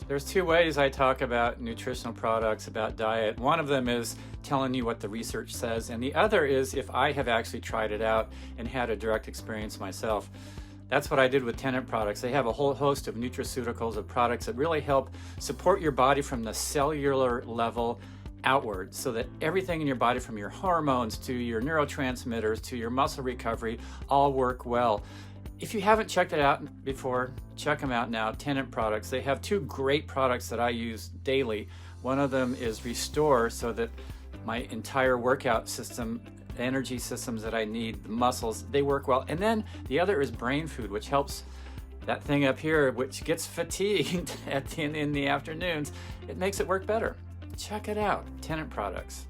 There's two ways I talk about nutritional products, about diet. One of them is telling you what the research says, and the other is if I have actually tried it out and had a direct experience myself. That's what I did with Tennant Products. They have a whole host of nutraceuticals, of products that really help support your body from the cellular level outward, so that everything in your body, from your hormones to your neurotransmitters to your muscle recovery, all work well. If you haven't checked it out before, check them out now. Tennant Products. They have two great products that I use daily. One of them is Restore, so that my entire workout system, energy systems that I need, the muscles, they work well. And then the other is Brain Food, which helps that thing up here, which gets fatigued in the afternoons. It makes it work better. Check it out. Tennant Products.